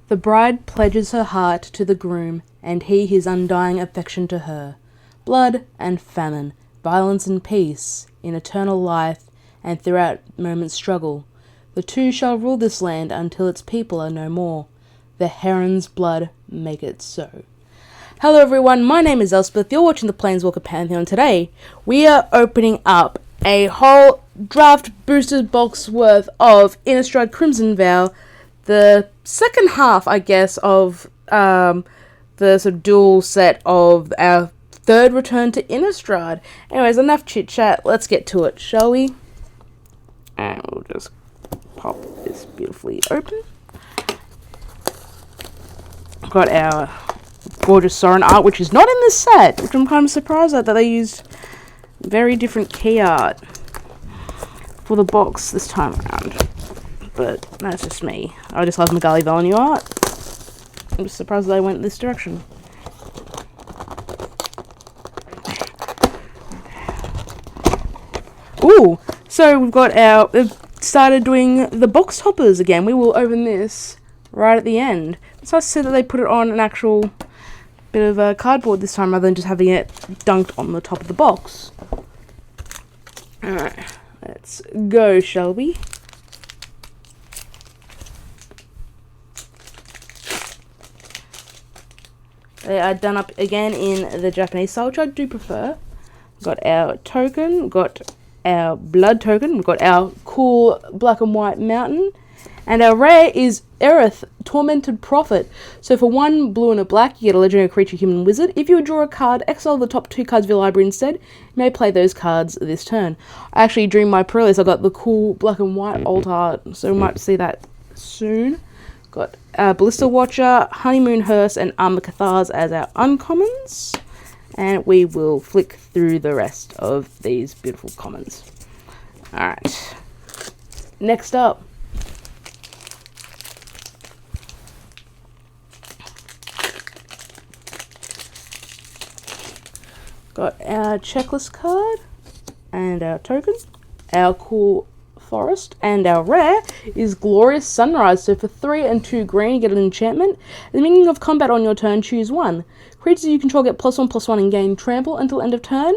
The bride pledges her heart to the groom, and he his undying affection to her. Blood and famine, violence and peace, in eternal life, and throughout moment's struggle. The two shall rule this land until its people are no more. The heron's blood make it so. Hello everyone, my name is Elspeth. You're watching the Planeswalker Pantheon. Today we are opening up a whole draft boosters box worth of Innistrad Crimson Vow, the second half, I guess, of the sort of dual set of our third return to Innistrad. Anyways, enough chit chat. Let's get to it, shall we? And we'll just pop this beautifully open. Got our gorgeous Sorin art, which is not in this set, which I'm kind of surprised at, that they used very different key art for the box this time around. But that's just me. I just love Magali Valenu art. I'm just surprised they went this direction. Ooh, so we've started doing the box toppers again. We will open this right at the end. It's nice to see that they put it on an actual bit of a cardboard this time rather than just having it dunked on the top of the box. Alright, let's go, shall we? They are done up again in the Japanese style, which I do prefer. We've got our token, we've got our blood token, we've got our cool black and white mountain, and our rare is Aerith, Tormented Prophet. So for 1 blue and a black, you get a legendary creature, human wizard. If you would draw a card, exile the top 2 cards of your library instead. You may play those cards this turn. Actually, during my pre-release, I got the cool black and white alt art, so we might see that soon. Got Ballista Watcher, Honeymoon Hearse, and Armor Cathars as our uncommons. And we will flick through the rest of these beautiful commons. Alright. Next up. Got our checklist card, and our token, our cool forest, and our rare is Glorious Sunrise. So for 3 and 2 green, you get an enchantment. At the beginning of combat on your turn, choose 1. Creatures you control get +1/+1 and gain trample until end of turn.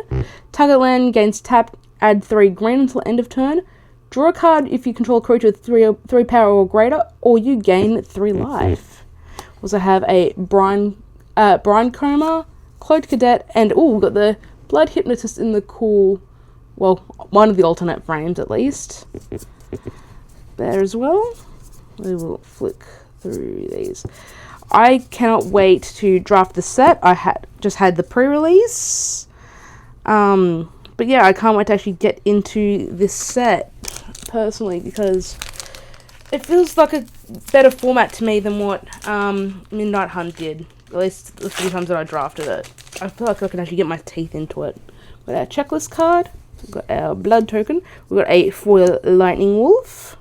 Target land gains tap, add 3 green until end of turn. Draw a card if you control a creature with 3 power or greater, or you gain 3 life. Also have a Brine Coma, Cloaked Cadet, and we've got the Blood Hypnotist in the cool, well, one of the alternate frames at least. There as well. We will flick through these. I cannot wait to draft the set. I just had the pre-release. But yeah, I can't wait to actually get into this set personally, because it feels like a better format to me than what Midnight Hunt did. At least the few times that I drafted it. I feel like I can actually get my teeth into it. We've got our checklist card. We've got our blood token. We've got a foil lightning wolf.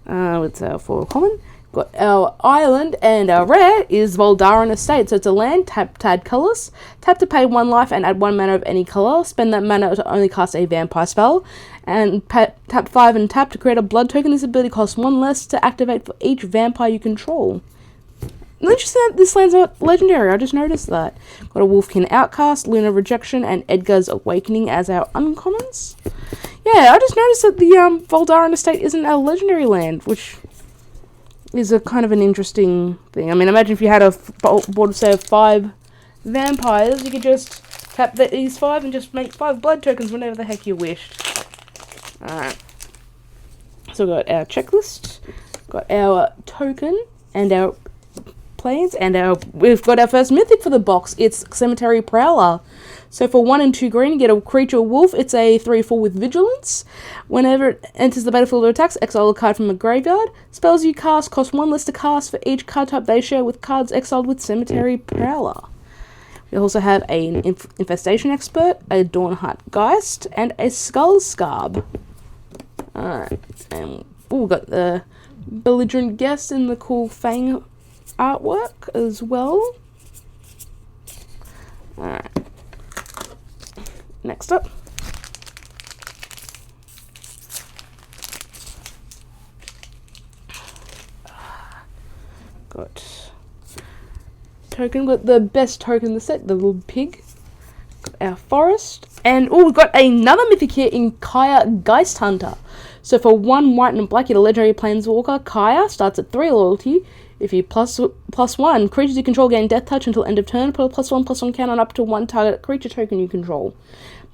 It's our foil common. We've got our island, and our rare is Voldaran Estate. So it's a land, tap to add colours. Tap to pay 1 life and add 1 mana of any colour. Spend that mana to only cast a vampire spell. And tap 5 and tap to create a blood token. This ability costs 1 less to activate for each vampire you control. Interesting that this land's not legendary, I just noticed that. Got a Wolfkin Outcast, Luna Rejection, and Edgar's Awakening as our uncommons. Yeah, I just noticed that the Voldaran Estate isn't a legendary land, which is a kind of an interesting thing. I mean, imagine if you had a board of, say, of 5 vampires, you could just tap these 5 and just make 5 blood tokens whenever the heck you wished. Alright. So we've got our checklist, got our token, and our planes, and we've got our first mythic for the box. It's Cemetery Prowler. So for 1 and 2 green, you get a creature wolf. It's a 3/4 with vigilance. Whenever it enters the battlefield or attacks, exile a card from a graveyard. Spells you cast cost 1 less to cast for each card type they share with cards exiled with Cemetery Prowler. We also have an Infestation Expert, a Dawnheart Geist, and a Skull Scarb. Alright, and we've got the Belligerent Guest in the cool Fang artwork as well. Alright. Next up. got token, got the best token in the set, the little pig. Got our forest, and we've got another mythic here in Kaya Geist Hunter. So for 1 white and black, you get a legendary planeswalker. Kaya starts at 3 loyalty. If you +1, creatures you control gain death touch until end of turn. Put a +1/+1 count on up to 1 target creature token you control.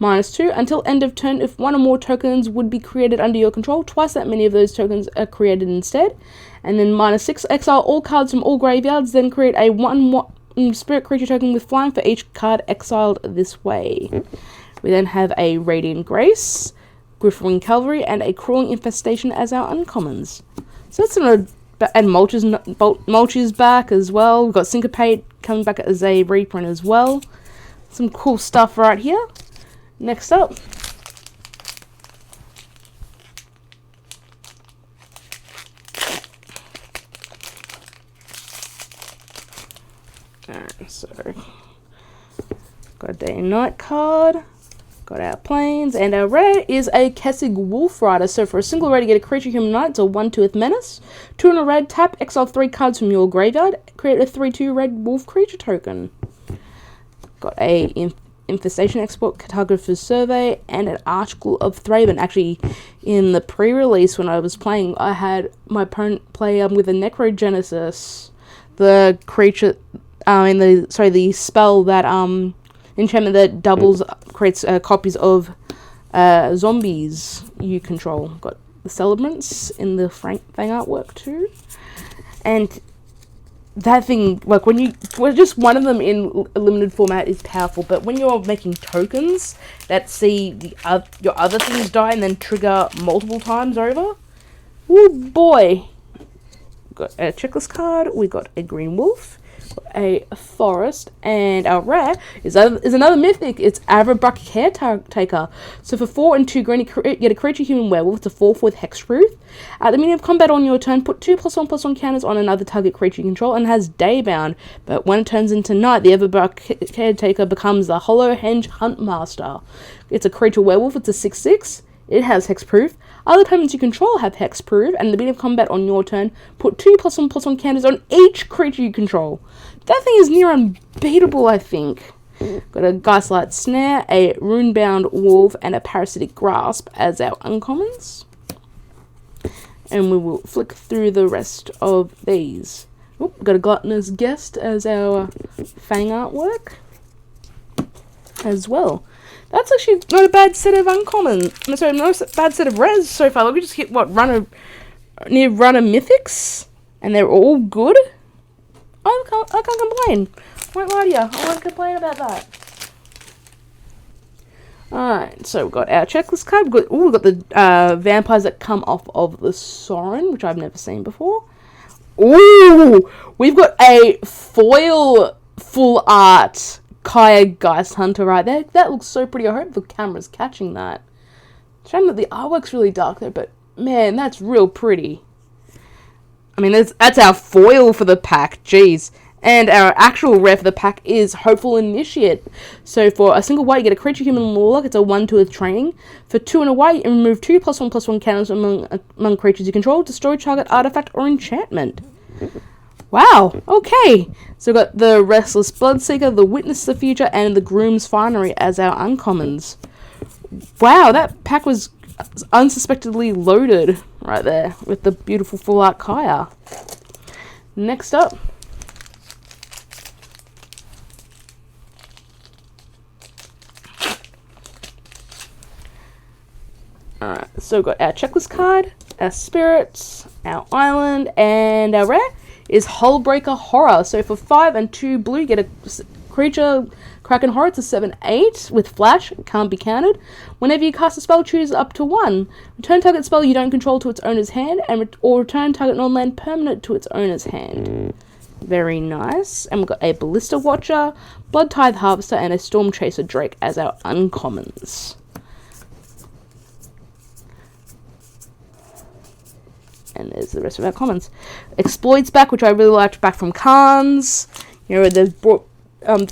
-2, until end of turn, if 1 or more tokens would be created under your control, twice that many of those tokens are created instead. And then -6, exile all cards from all graveyards, then create a 1 spirit creature token with flying for each card exiled this way. We then have a Radiant Grace, Griffin Cavalry, and a Crawling Infestation as our uncommons. So that's sort of, and Mulch is back as well. We've got Syncopate coming back as a reprint as well. Some cool stuff right here. Next up, so got a Day and Night card, got our planes, and our rare is a Kessig Wolf Rider. So for a single red, you get a creature human knight, it's a 1/2 menace. 2 in a red, tap, exile 3 cards from your graveyard, create a 3/2 red wolf creature token. Got a Infestation Export, Cartographer's Survey, and an Archghoul of Thraben. Actually, in the pre-release when I was playing, I had my opponent play with a Necrogenesis, the creature, the spell that enchantment that creates copies of zombies you control. Got the Celebrants in the Fang artwork too, and that thing, like just one of them in a limited format is powerful, but when you're making tokens that see your other things die and then trigger multiple times over, oh boy. Got a checklist card, we got a green wolf, a forest, and our rare is another mythic. It's Avabruck Caretaker. So for 4 and 2 green, you get a creature human werewolf. It's a 4/4 with hexproof. At the beginning of combat on your turn, put 2 +1/+1 counters on another target creature you control, and has daybound. But when it turns into night, the Avabruck Caretaker becomes the Hollow Henge Huntmaster. It's a creature werewolf. It's a 6/6. It has hexproof. Other tokens you control have hexproof, and at the beginning of combat on your turn, put 2 +1/+1 counters on each creature you control. That thing is near unbeatable, I think. Got a Geistlight Snare, a Runebound Wolf, and a Parasitic Grasp as our uncommons. And we will flick through the rest of these. Got a Gluttonous Guest as our Fang artwork as well. That's actually not a bad set of uncommon. Sorry, not a bad set of res so far. Like we just hit run of mythics, and they're all good. I can't complain. I won't lie to you. I won't complain about that. Alright, so we've got our checklist card. We've got the vampires that come off of the Sorin, which I've never seen before. Ooh, we've got a foil full art Kaya Geist Hunter right there. That looks so pretty. I hope the camera's catching that. Shame that the artwork's really dark there, but man, that's real pretty. I mean, that's our foil for the pack. Jeez. And our actual rare for the pack is Hopeful Initiate. So for a single white, you get a creature human warlock. It's a 1/2 with training. For 2 and a white, you remove 2 +1/+1 counters among creatures you control. Destroy target artifact or enchantment. Wow, okay. So we've got the Restless Bloodseeker, the Witness the Future, and the Groom's Finery as our uncommons. Wow, that pack was unsuspectedly loaded right there with the beautiful full art Kaya. Next up, alright, so we've got our checklist card, our spirits, our island, and our rare is Hullbreaker Horror. So for 5 and 2 blue, you get a creature Kraken Horror. It's a 7/8 with flash. It can't be countered. Whenever you cast a spell, choose up to 1. Return target spell you don't control to its owner's hand, or return target non-land permanent to its owner's hand. Very nice. And we've got a Ballista Watcher, Blood Tithe Harvester, and a Storm Chaser Drake as our uncommons. And there's the rest of our commons. Exploits back, which I really liked back from Khans. You know, they've brought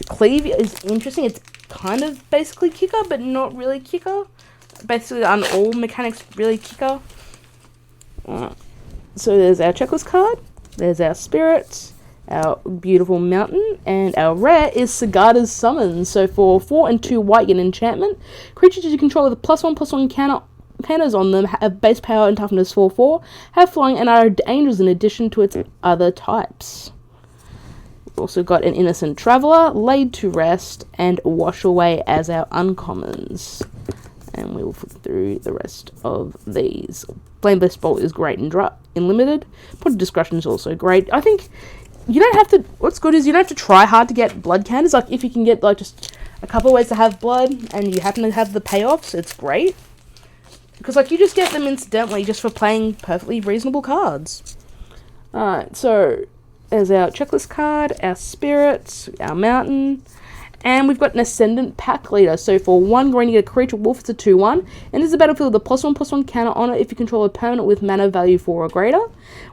Cleave is interesting. It's kind of basically kicker, but not really kicker. Basically, on all mechanics, really kicker. So there's our checklist card. There's our spirits. our beautiful mountain, and our rare is Sigarda's Summons. So for 4 and 2 white, you get an enchantment. Creatures you control with a +1/+1 counters on them have base power and toughness 4/4, have flying, and are angels in addition to its other types. We've also got an Innocent Traveller, Laid to Rest, and Wash Away as our uncommons. And we will flip through the rest of these. Flameless Bolt is great in limited. Put Discretion is also great. I think you don't have to. What's good is you don't have to try hard to get blood counters. Like if you can get like just a couple of ways to have blood, and you happen to have the payoffs, it's great. Because like you just get them incidentally just for playing perfectly reasonable cards. Alright, so there's our checklist card, our spirits, our mountain. And we've got an Ascendant Pack Leader. So for 1 green, you get a creature wolf. It's a 2/1. Enters the battlefield with a +1/+1 counter on it if you control a permanent with mana value 4 or greater.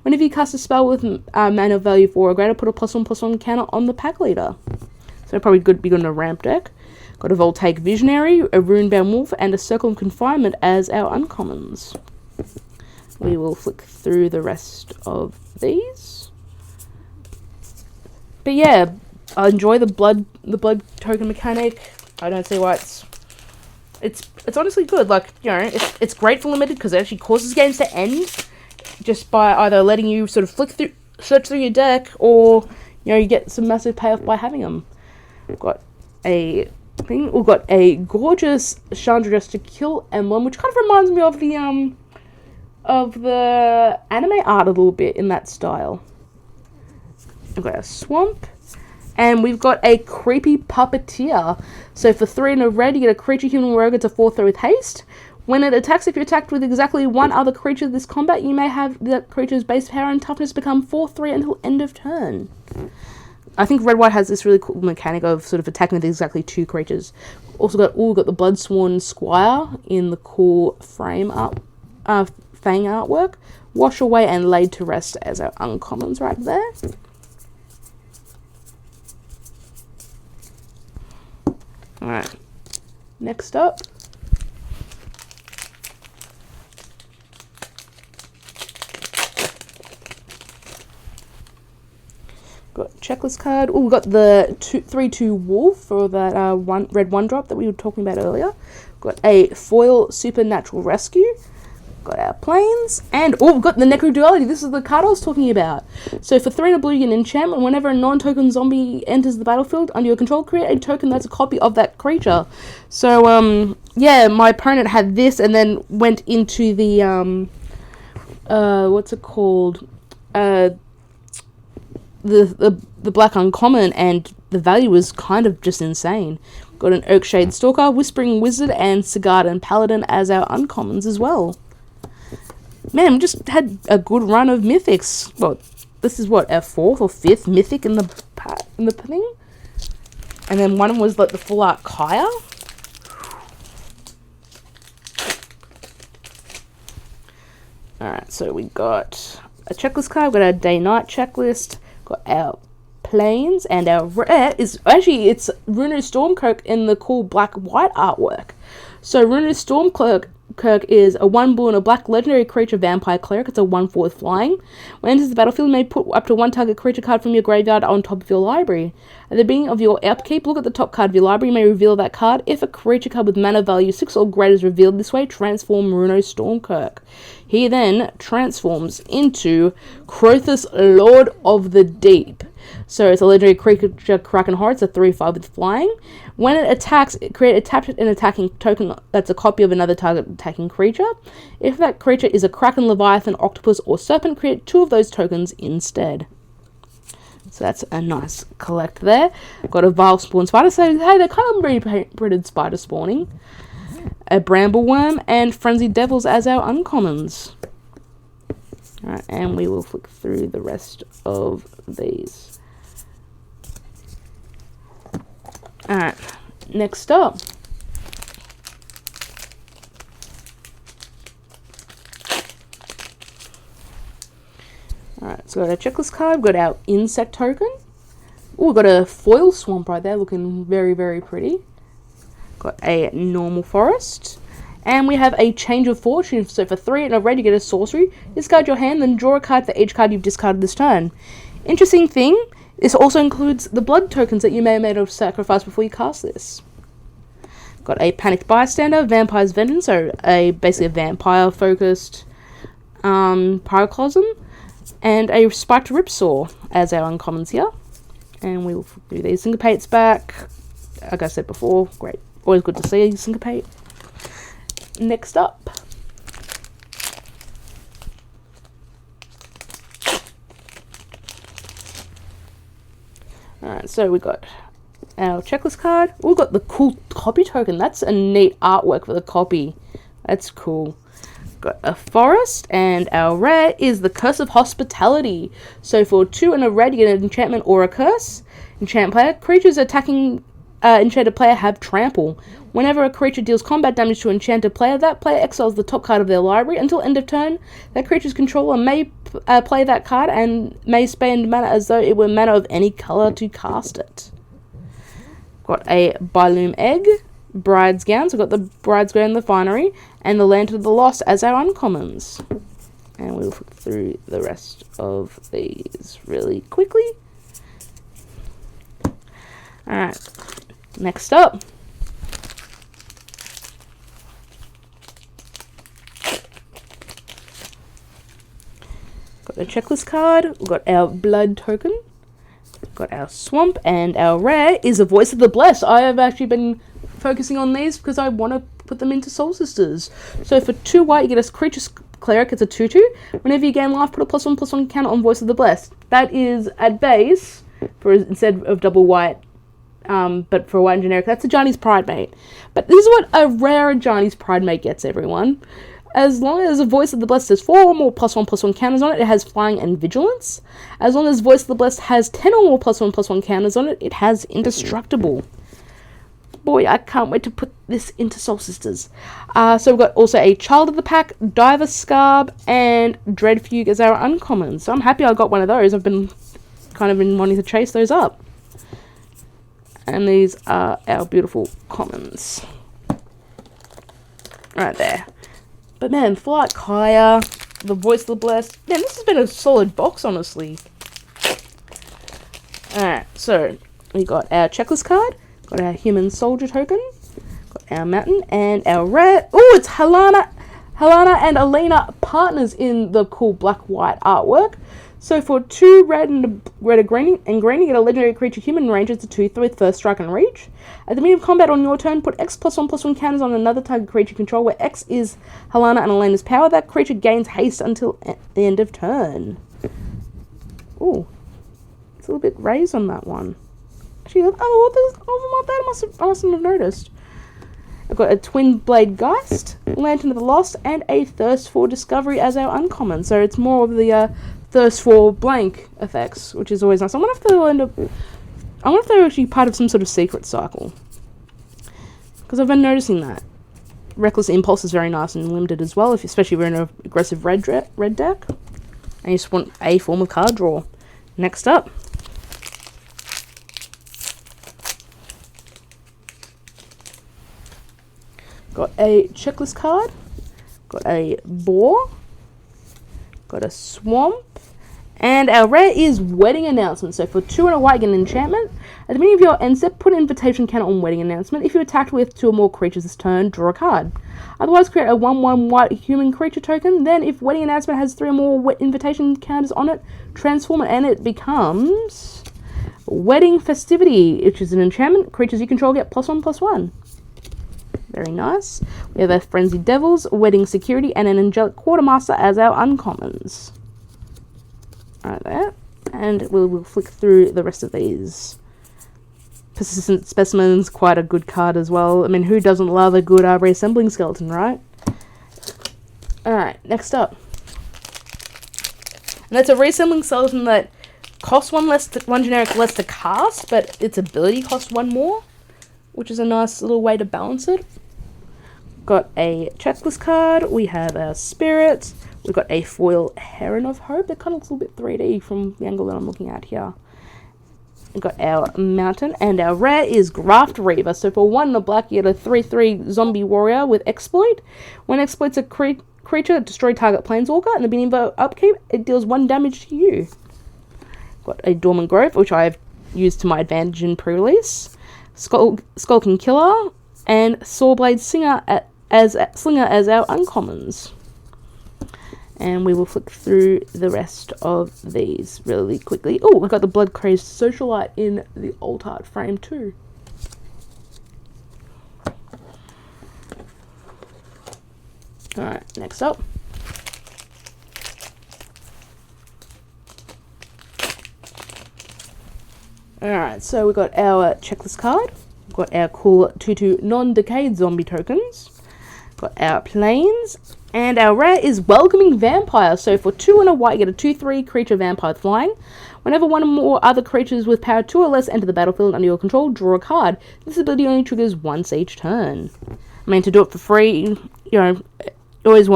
Whenever you cast a spell with mana value 4 or greater, put a +1/+1 counter on the Pack Leader. So probably be good in a ramp deck. Got a Voltaic Visionary, a Runebound Wolf, and a Circle of Confinement as our uncommons. We will flick through the rest of these. But yeah, I enjoy the blood token mechanic. I don't see why it's honestly good. Like, you know, it's great for limited because it actually causes games to end just by either letting you sort of search through your deck, or you know, you get some massive payoff by having them. We've got a gorgeous Chandra Dress to Kill emblem, which kind of reminds me of the anime art a little bit in that style. We've got a Swamp. And we've got a Creepy Puppeteer. So for 3 and a red, you get a creature human rogue. It's a 4/3 with haste. When it attacks, if you're attacked with exactly one other creature this combat, you may have that creature's base power and toughness become 4/3 until end of turn. I think red-white has this really cool mechanic of sort of attacking with exactly 2 creatures. Also got the Bloodsworn Squire in the cool frame up, Fang artwork. Wash Away and Laid to Rest as our uncommons right there. Alright, next up, got checklist card. Oh, we got the 3/2 wolf for that red 1-drop that we were talking about earlier. Got a foil Supernatural Rescue. Got our planes, and we've got the Necro Duality. This is the card I was talking about. So for 3 and a blue, you get an enchantment. Whenever a non-token zombie enters the battlefield under your control, create a token that's a copy of that creature. So yeah, my opponent had this and then went into the what's it called? The black uncommon, and the value was kind of just insane. Got an Oakshade Stalker, Whispering Wizard, and Sigardan Paladin as our uncommons as well. Man, we just had a good run of mythics. Well, this is what, our 4th or 5th mythic in the thing? And then one was like the full art Kaya. Alright, so we got a checklist card, we got our day-night checklist, got our planes, and our rare is actually, it's Runo Stormkirk in the cool black-white artwork. So Runo Stormkirk is a 1 blue and a black legendary creature vampire cleric. It's a 1/4 with flying. When it enters the battlefield, you may put up to 1 target creature card from your graveyard on top of your library. At the beginning of your upkeep, look at the top card of your library. You may reveal that card. If a creature card with mana value 6 or greater is revealed this way, transform Runo Stormkirk. He then transforms into Crothus, Lord of the Deep. So it's a legendary creature, Kraken Horror. It's a 3/5 with flying. When it attacks, create an attacking token that's a copy of another target attacking creature. If that creature is a Kraken, Leviathan, Octopus, or Serpent, create 2 of those tokens instead. So that's a nice collect there. Got a Vile Spawn Spider. So hey, they're kind of reprinted spider spawning. A Brambleworm and Frenzied Devils as our uncommons. Alright, and we will flick through the rest of these. Alright, next up. Alright, so we've got our checklist card, we've got our insect token. Oh, we've got a foil swamp right there, looking very, very pretty. Got a normal forest. And we have a Change of Fortune. So for 3 and a red, you get a sorcery. Discard your hand, then draw a card for each card you've discarded this turn. Interesting thing This also includes the blood tokens that you may have made a sacrifice before you cast this. Got a Panicked Bystander, Vampire's Vengeance, so basically a vampire-focused Pyroclasm, and a Spiked Ripsaw as our uncommons here. And we will do these Syncopates back. Like I said before, great. Always good to see a Syncopate. Next up. Alright, so we got our checklist card. We've got the cool copy token. That's a neat artwork for the copy. That's cool. Got a forest, and our rare is the Curse of Hospitality. So for 2 and a red, you get an enchantment or a curse. Enchant player. Creatures attacking enchanted player have trample. Whenever a creature deals combat damage to an enchanted player, that player exiles the top card of their library. Until end of turn, that creature's controller may play that card and may spend mana as though it were mana of any colour to cast it. Got a Byloom Egg, Bride's Gown, so we've got the Bride's Gown in the Finery, and the Lantern of the Lost as our uncommons. And we'll flip through the rest of these really quickly. Alright, next up. Got the checklist card, we've got our blood token, got our swamp, and our rare is the Voice of the Blessed. I have actually been focusing on these because I want to put them into Soul Sisters. So for 2 white, you get a creature cleric, it's a 2/2. Whenever you gain life, put a +1/+1 counter on Voice of the Blessed. That is at base, for instead of double white, but for white and generic, that's a Johnny's Pridemate. But this is what a rare Johnny's Pridemate gets, everyone. As long as a Voice of the Blessed has 4 or more +1/+1 counters on it, it has Flying and Vigilance. As long as Voice of the Blessed has 10 or more +1/+1 counters on it, it has Indestructible. Boy, I can't wait to put this into Soul Sisters. So we've got also a Child of the Pack, Diver Scarb, and Dreadfugue as our uncommons. So I'm happy I got one of those. I've been wanting to chase those up. And these are our beautiful commons. Right there. But man, Flight Kaya, the Voice of the Blessed. Man, this has been a solid box, honestly. Alright, so we got our checklist card, got our human soldier token, got our mountain, and our rare. Oh, it's Helena and Alina partners in the cool black-white artwork. So for 2 red and a green, you get a legendary creature human range. It's a 2/3 with first strike and reach. At the beginning of combat on your turn, put X +1/+1 counters on another target creature control, where X is Helena and Elena's power. That creature gains haste until the end of turn. Ooh, it's a little bit raised on that one. Actually, I mustn't have noticed. I've got a Twin Blade Geist, Lantern of the Lost, and a Thirst for Discovery as our uncommon. So it's more of the Thirst for blank effects, which is always nice. I wonder if they're actually part of some sort of secret cycle, because I've been noticing that. Reckless Impulse is very nice and limited as well, especially if you're in an aggressive red deck, and you just want a form of card draw. Next up. Got a checklist card, got a boar, got a swamp, and our rare is Wedding Announcement. So for 2 and a white, you get an enchantment. At the beginning of your end step, put an invitation counter on Wedding Announcement. If you attacked with 2 or more creatures this turn, draw a card. Otherwise, create a 1/1 white human creature token. Then, if Wedding Announcement has 3 or more invitation counters on it, transform it, and it becomes Wedding Festivity, which is an enchantment. Creatures you control get +1/+1. Very nice. We have our Frenzied Devils, Wedding Security, and an Angelic Quartermaster as our uncommons. Right there. And we'll flick through the rest of these. Persistent Specimen's quite a good card as well. I mean, who doesn't love a good reassembling skeleton, right? Alright, next up. And that's a reassembling skeleton that costs one generic less to cast, but its ability costs 1 more, which is a nice little way to balance it. Got a checklist card, we have our spirit, we've got a foil Heron of Hope. It kind of looks a little bit 3D from the angle that I'm looking at here. We've got our mountain, and our rare is Graft Reaver. So for 1 in the black, you get a 3/3 zombie warrior with exploit. When exploits a creature, destroy target planeswalker, and at the beginning of upkeep, it deals 1 damage to you. Got a Dormant Grove, which I've used to my advantage in pre-release. Skulking Killer, and Sawblade Slinger as our uncommons. And we will flick through the rest of these really quickly. Oh, we've got the Blood Crazed Socialite in the alt art frame too. Alright, next up. Alright, so we've got our checklist card. We've got our cool 2/2 non-decayed zombie tokens. Got our planes. And our rare is Welcoming Vampire. So for 2 and a white, you get a 2/3 creature vampire with flying. Whenever one or more other creatures with power 2 or less enter the battlefield under your control, draw a card. This ability only triggers once each turn. I mean, to do it for free, you know, you always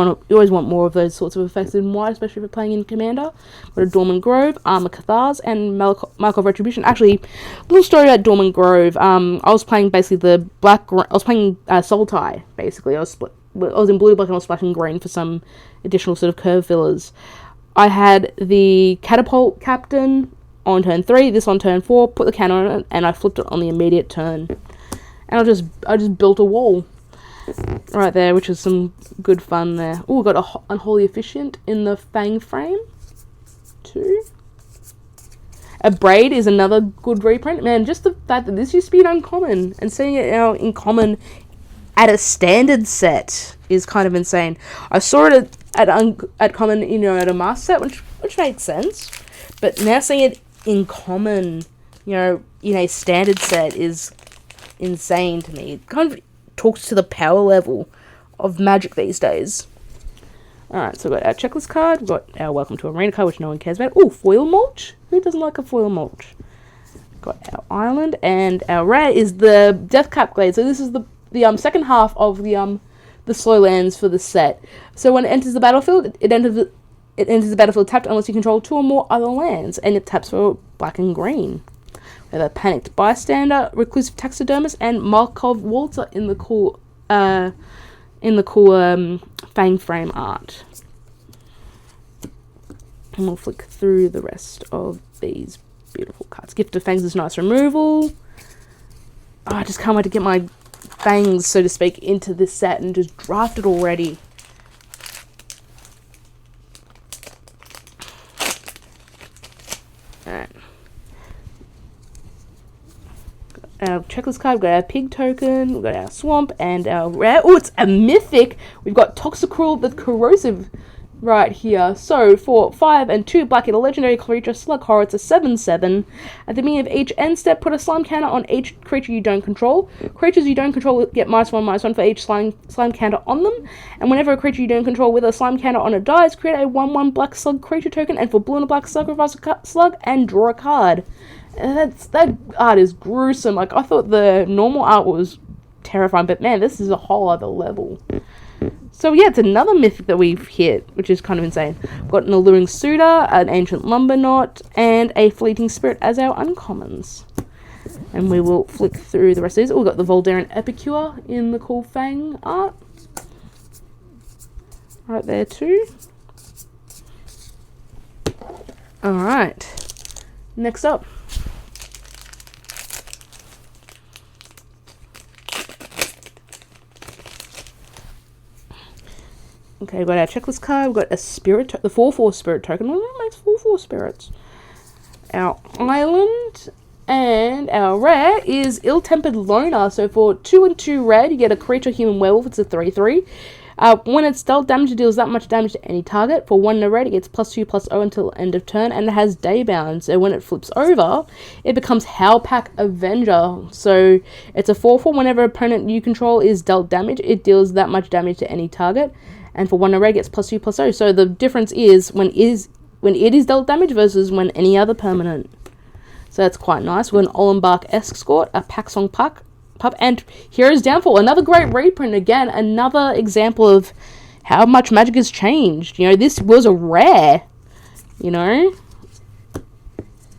want more of those sorts of effects in white, especially if you're playing in Commander. Got a Dormant Grove, Armor Cathars, and Markov Retribution. Actually, a little story about Dormant Grove. I was playing basically I was playing Sultai, basically. I was in blue, black, and I was splashing green for some additional sort of curve fillers. I had the Catapult Captain on turn 3, this on turn 4, put the cannon on it, and I flipped it on the immediate turn. And I just built a wall right there, which is some good fun there. Oh, we've got a Unholy Efficient in the Fang frame too. A Braid is another good reprint. Man, just the fact that this used to be an uncommon, and seeing it now in common at a standard set is kind of insane. I saw it at common, you know, at a master set, which makes sense. But now seeing it in common, you know, in a standard set is insane to me. It kind of talks to the power level of Magic these days. Alright, so we've got our checklist card, we've got our Welcome to Arena card, which no one cares about. Oh, Foil Mulch? Who doesn't like a Foil Mulch? Got our Island, and our rare is the Deathcap Glade. So this is the second half of the slow lands for the set. So when it enters the battlefield, it enters the battlefield tapped unless you control 2 or more other lands, and it taps for black and green. We have a Panicked Bystander, Reclusive Taxidermist, and Markov Waltzer in the cool Fang frame art. And we'll flick through the rest of these beautiful cards. Gift of Fangs is nice removal. Oh, I just can't wait to get my Fangs, so to speak, into this set and just draft it already. Alright. Our checklist card, we've got our Pig token, we've got our Swamp, and our rare. Oh, it's a Mythic! We've got Toxicruel the Corrosive right here. So for 5 and 2 black, get a legendary creature, Slug Horror. It's a 7/7. At the beginning of each end step, put a slime counter on each creature you don't control. Creatures you don't control get -1/-1 for each slime counter on them. And whenever a creature you don't control with a slime counter on it dies, create a 1/1 black slug creature token, and for blue and a black, sacrifice a slug and draw a card. And that art is gruesome. Like, I thought the normal art was terrifying, but man, this is a whole other level. So yeah, it's another mythic that we've hit, which is kind of insane. We've got an Alluring Suitor, an Ancient Lumberknot, and a Fleeting Spirit as our uncommons. And we will flick through the rest of these. Oh, we've got the Voldaren Epicure in the cool Fang art. Right there too. Alright. Next up. Okay, we've got our checklist card, we've got a spirit, the 4/4 spirit token. What makes 4/4 spirits? Our Island, and our rare is Ill-Tempered Loner. So for 2 and 2 red, you get a creature human werewolf. It's a 3/3. When it's dealt damage, it deals that much damage to any target. For 1 and a red, it gets +2/+0 until end of turn, and it has Daybound. So when it flips over, it becomes Howlpack Avenger. So it's a 4/4. Whenever opponent you control is dealt damage, it deals that much damage to any target. And for 1 and a red, it gets +2/+0. So the difference is when it is dealt damage versus when any other permanent. So that's quite nice. We've got an Olenbark Escort, a Paxong Pup, and Hero's Downfall. Another great reprint. Again, another example of how much Magic has changed. You know, this was a rare, you know.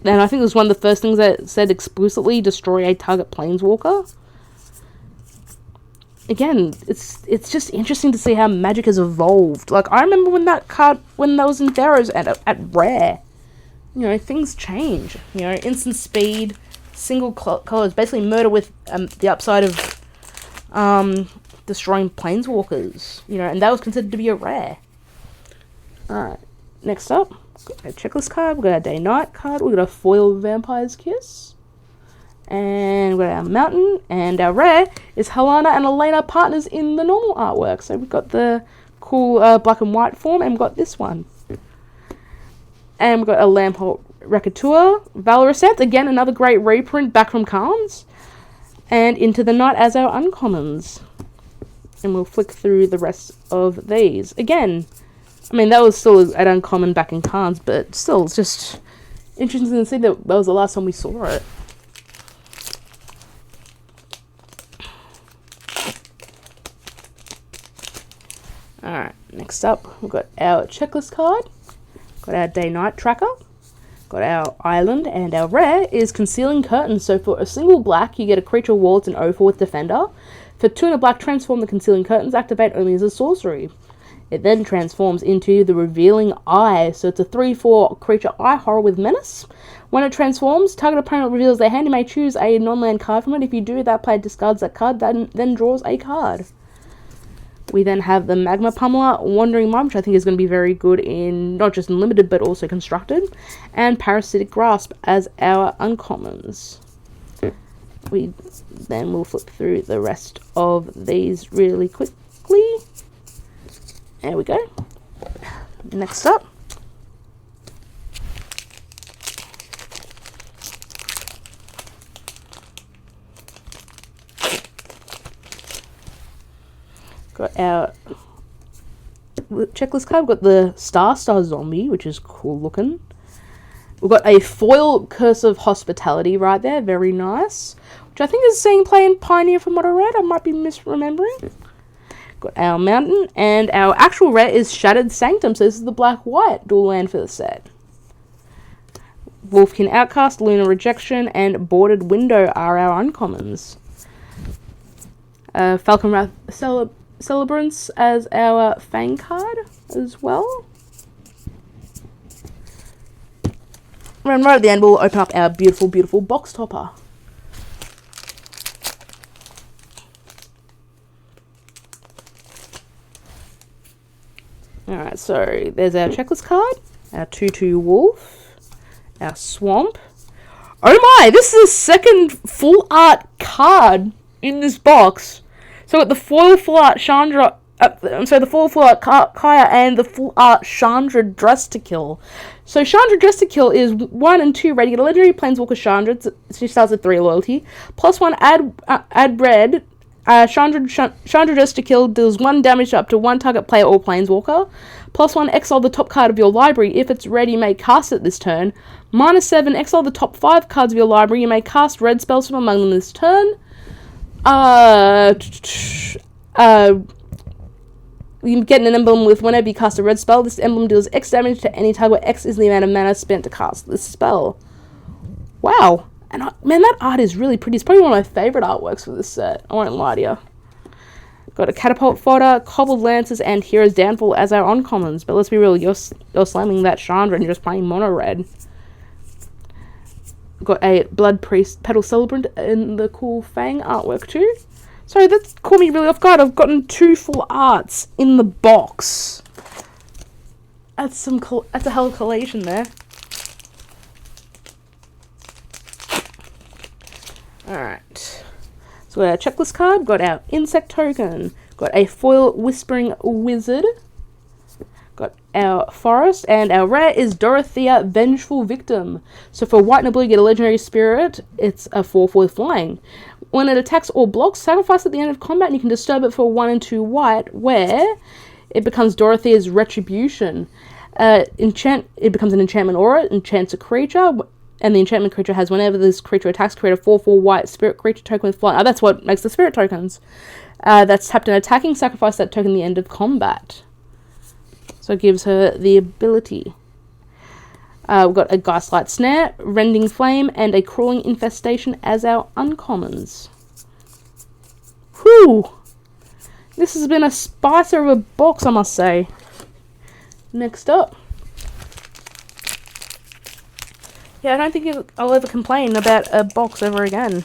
And I think it was one of the first things that said explicitly destroy a target Planeswalker. Again, it's just interesting to see how Magic has evolved. Like, I remember when that was in Theros at rare. you know, things change. You know, instant speed, single colors, basically murder with the upside of destroying planeswalkers. You know, and that was considered to be a rare. Alright, next up, got a checklist card, we've got our day-night card, we've got a foil Vampire's Kiss, and we've got our mountain, and our rare is Helena and Elena partners in the normal artwork. So we've got the cool black and white form, and we've got this one. And we've got a Lampholt Racatua, Valoraseth, again another great reprint back from Khans, and Into the Night as our uncommons. And we'll flick through the rest of these. Again, I mean, that was still an uncommon back in Khans, but still, it's just interesting to see that was the last time we saw it. Alright, next up, we've got our checklist card, got our day-night tracker, got our island, and our rare is Concealing Curtains. So for a single black, you get a creature wall, it's an 0/4 with Defender. For 2 and a black, transform the Concealing Curtains, activate only as a sorcery. It then transforms into the Revealing Eye, so it's a 3/4 creature eye horror with menace. When it transforms, target opponent reveals their hand. You may choose a non-land card from it. If you do, that player discards that card, then draws a card. We then have the Magma Pummeler, Wandering Mind, which I think is going to be very good in not just in limited but also constructed, and Parasitic Grasp as our uncommons. We then will flip through the rest of these really quickly. There we go. Next up, got our checklist card. We've got the Star Zombie, which is cool looking. We've got a foil Curse of Hospitality right there, very nice, which I think is seeing play in Pioneer from what I read. I might be misremembering. Got our mountain, and our actual rare is Shattered Sanctum, so this is the black-white dual land for the set. Wolfkin Outcast, Lunar Rejection, and Boarded Window are our uncommons. Falcon Wrath Celebrants as our Fang card as well. And right at the end, we'll open up our beautiful, beautiful box topper. Alright, so there's our checklist card, our 2/2 Wolf, our Swamp. Oh my, this is the second full art card in this box. So got the foil full art Chandra, the foil full art Kaya and the full art Chandra Dress to Kill. So Chandra Dress to Kill is 1 and 2 red. You get a legendary Planeswalker Chandra. She starts at 3 loyalty. +1 add red. Chandra Dress to Kill deals 1 damage up to 1 target player or Planeswalker. +1 exile the top card of your library. If it's red, you may cast it this turn. -7 exile the top 5 cards of your library. You may cast red spells from among them this turn. You get an emblem with whenever you cast a red spell. This emblem deals X damage to any target where X is the amount of mana spent to cast this spell. Wow. And man, that art is really pretty. It's probably one of my favourite artworks for this set. I won't lie to you. Got a Catapult Fodder, Cobbled Lances, and Hero's Downfall as our uncommons. But let's be real, you're slamming that Chandra and you're just playing mono red. Got a Blood Priest Petal Celebrant in the cool Fang artwork too. Sorry, that's caught me really off guard. I've gotten 2 full arts in the box. That's a hell of a collation there. Alright. So we got our checklist card, got our insect token, got a foil Whispering Wizard, got our forest, and our rare is Dorothea, Vengeful Victim. So for white and blue, you get a legendary spirit. It's a 4/4 with flying. When it attacks or blocks, sacrifice at the end of combat, and you can disturb it for 1 and 2 white, where it becomes Dorothea's Retribution. It becomes an enchantment aura, enchants a creature, and the enchantment creature has, whenever this creature attacks, create a 4/4 white spirit creature token with flying. Oh, that's what makes the spirit tokens. That's tapped and attacking, sacrifice that token at the end of combat. So it gives her the ability. We've got a Geistlight Snare, Rending Flame, and a Crawling Infestation as our uncommons. Whew! This has been a spicer of a box, I must say. Next up, Yeah, I don't think I'll ever complain about a box ever again.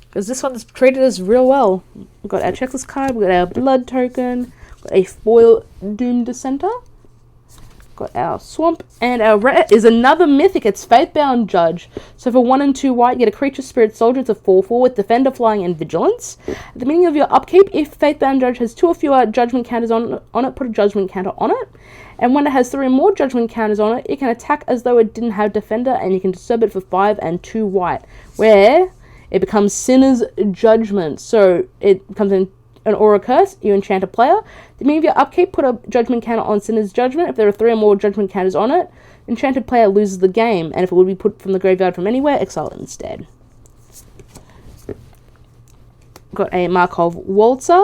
Because this one's treated us real well. We've got our checklist card, we've got our blood token, got a foil Doom Dissenter, got our swamp, and our rare is another mythic. It's Faithbound Judge. So for 1 and 2 white, you get a creature spirit soldier. It's a 4/4 with defender, flying, and vigilance. At the beginning of your upkeep, if Faithbound Judge has 2 or fewer judgment counters on it, put a judgment counter on it. And when it has 3 or more judgment counters on it, it can attack as though it didn't have defender, and you can disturb it for 5 and 2 white, where it becomes Sinner's Judgment. So it becomes an aura curse. You enchant a player. At the beginning of your upkeep, put a judgment counter on Sinner's Judgment. If there are 3 or more judgment counters on it, enchanted player loses the game. And if it would be put from the graveyard from anywhere, exile it instead. Got a Markov Waltzer,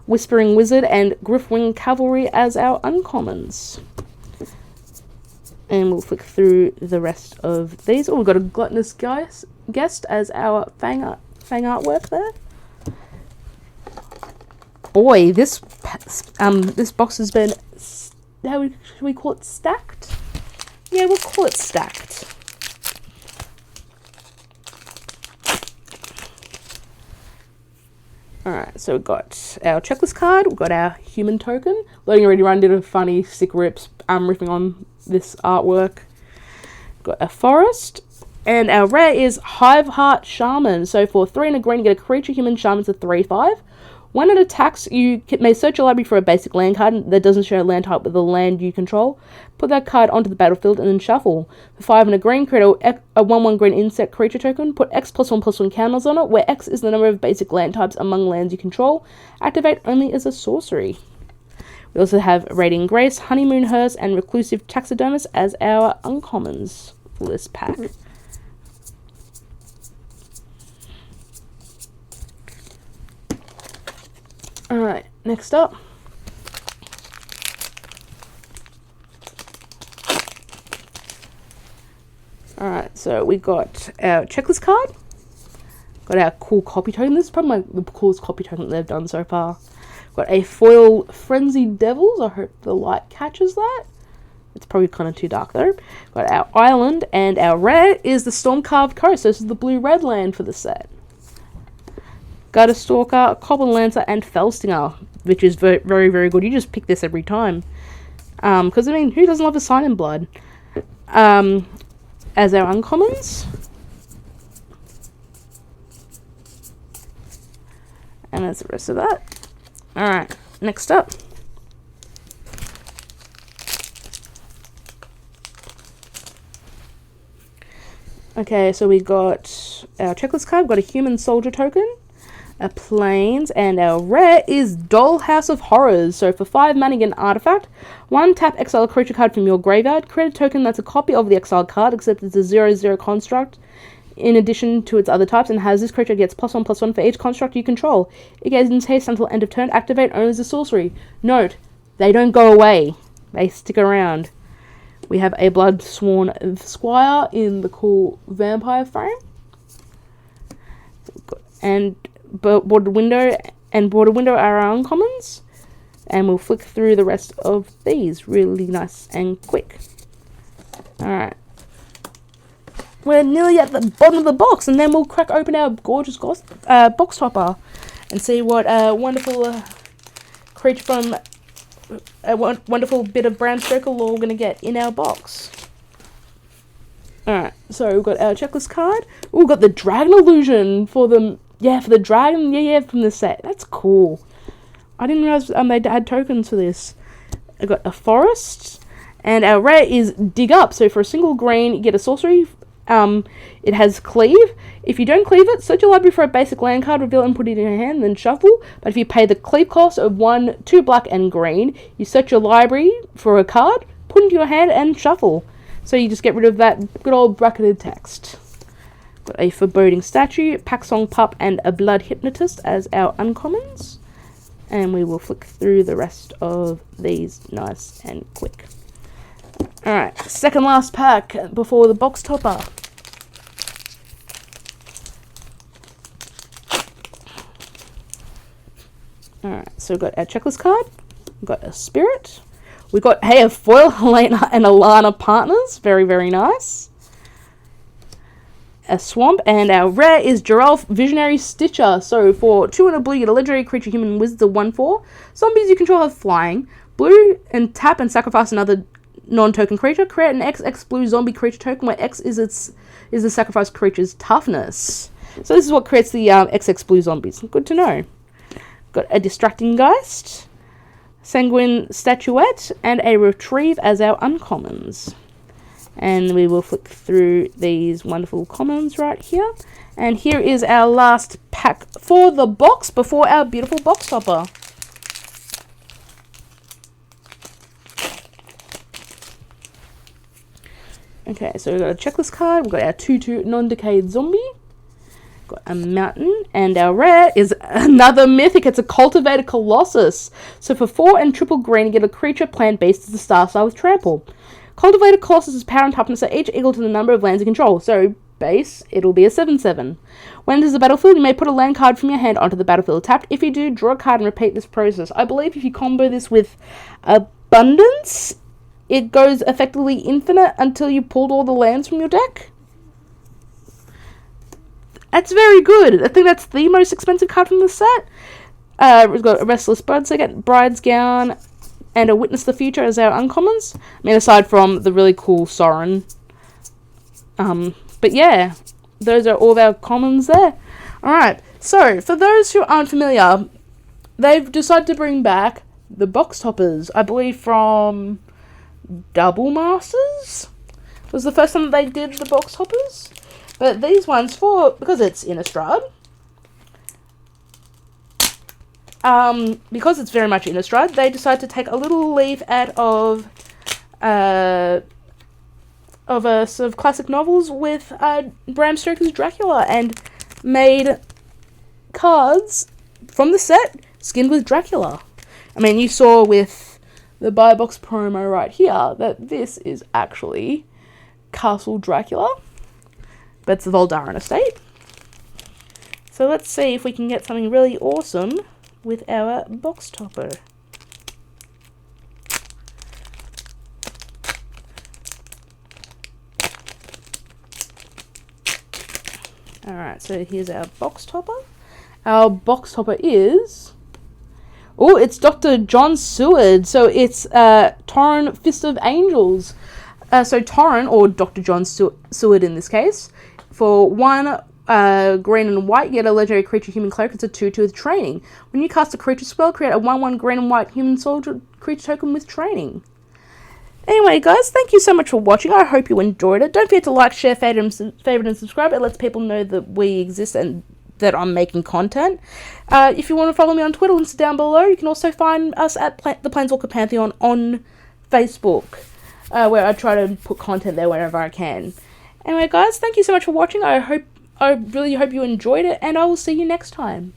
Whispering Wizard, and Griffwing Cavalry as our uncommons. And we'll flick through the rest of these. Oh, we've got a Gluttonous Guest as our Fang artwork there. Boy, this box has been, how should we call it, stacked? Yeah, we'll call it stacked. Alright, so we've got our checklist card, we've got our human token. Loading Ready Run did a funny sick rips riffing on this artwork. Got a forest, and our rare is Hiveheart Shaman. So for 3 and a green, you get a creature human shaman. It's a 3/5. When it attacks, you may search your library for a basic land card that doesn't share a land type with the land you control. Put that card onto the battlefield and then shuffle. For 5 and a green, create a 1/1 green insect creature token. Put X +1/+1 counters on it, where X is the number of basic land types among lands you control. Activate only as a sorcery. We also have Radiant Grace, Honeymoon Hearse, and Reclusive Taxidermist as our uncommons for this pack. Alright, next up. Alright, so we got our checklist card. Got our cool copy token. This is probably the coolest copy token they've done so far. Got a foil Frenzied Devils. I hope the light catches that. It's probably kind of too dark though. Got our island, and our rare is the Stormcarved Coast. So this is the blue-red land for the set. Gutter Stalker, Cobble Lancer, and Fellstinger, which is very, very, very good. You just pick this every time. Because, I mean, who doesn't love a Sign in Blood? As our uncommons. And that's the rest of that. Alright, next up. Okay, so we got our checklist card. We've got a human soldier token, a plains, and our rare is Dollhouse of Horrors. So for 5 mana, you get an artifact. 1, tap, exile a creature card from your graveyard. Create a token that's a copy of the exiled card, except it's a 0/0 construct in addition to its other types, and has this creature gets +1/+1 for each construct you control. It gains haste until end of turn. Activate only as a sorcery. Note, they don't go away. They stick around. We have a Bloodsworn Squire in the cool vampire frame. And Border Window are our uncommons. And we'll flick through the rest of these really nice and quick. Alright. We're nearly at the bottom of the box, and then we'll crack open our gorgeous box topper and see what a wonderful creature from a wonderful bit of Bram Stoker lore we're going to get in our box. Alright, so we've got our checklist card. Ooh, we've got the Dragon Illusion for the dragon, from the set. That's cool. I didn't realize they had tokens for this. I've got a forest, and our rare is Dig Up. So for a single green, you get a sorcery. It has Cleave. If you don't cleave it, search your library for a basic land card, reveal it and put it in your hand, then shuffle. But if you pay the cleave cost of 1, 2 black and green, you search your library for a card, put it into your hand, and shuffle. So you just get rid of that good old bracketed text. Got a Foreboding Statue, Packsong Pup, and a Blood Hypnotist as our uncommons. And we will flick through the rest of these nice and quick. Alright, second last pack before the box topper. Alright, so we've got our checklist card. We've got a Spirit. We've got, a foil Helena and Alana partners. Very, very nice. a swamp, and our rare is Giraffe Visionary Stitcher. So for 2 and a blue, you get a legendary creature, human wizard, 1/4. Zombies you control have flying. Blue, and tap and sacrifice another non-token creature. Create an XX blue zombie creature token where X is the sacrificed creature's toughness. So this is what creates the XX blue zombies. Good to know. Got a Distracting Geist, Sanguine Statuette, and a Retrieve as our uncommons. And we will flick through these wonderful commons right here. And here is our last pack for the box before our beautiful box topper. Okay, so we've got a checklist card. We've got our 2/2 non-decayed zombie. Got a mountain, and our rare is another mythic. It's a Cultivated Colossus. So for 4 and triple green, you get a creature plant based as the star with trample. Cultivated Colossus' power and toughness are each equal to the number of lands you control. So base, it'll be a 7/7. When it enters the battlefield, you may put a land card from your hand onto the battlefield tapped. If you do, draw a card and repeat this process. I believe if you combo this with Abundance, it goes effectively infinite until you pulled all the lands from your deck. That's very good. I think that's the most expensive card from the set. We've got a Restless Bride's Gown, and a Witness the Future as our uncommons. I mean, aside from the really cool Sorin. But yeah, those are all of our commons there. Alright, so for those who aren't familiar, they've decided to bring back the box toppers. I believe from Double Masters was the first time that they did the box toppers. But these ones, because it's Innistrad, because it's very much Innistrad, they decided to take a little leaf out of a sort of classic novels with Bram Stoker's Dracula, and made cards from the set skinned with Dracula. I mean, you saw with the buy box promo right here that this is actually Castle Dracula, but it's the Voldaran estate. So let's see if we can get something really awesome with our box topper. Alright, so here's our box topper. Our box topper is... oh, it's Dr. John Seward. So it's Torren Fist of Angels. So Torren, or Dr. John Seward in this case, for 1 green and white, you get a legendary creature human cleric. It's a 2/2 with training. When you cast a creature spell, create a 1/1 green and white human soldier creature token with training. Anyway, guys, thank you so much for watching. I hope you enjoyed it. Don't forget to like, share, favorite, and subscribe. It lets people know that we exist and that I'm making content. If you want to follow me on Twitter, links are down below. You can also find us at the Planeswalker Pantheon on Facebook, where I try to put content there wherever I can. Anyway, guys, thank you so much for watching. I really hope you enjoyed it, and I will see you next time.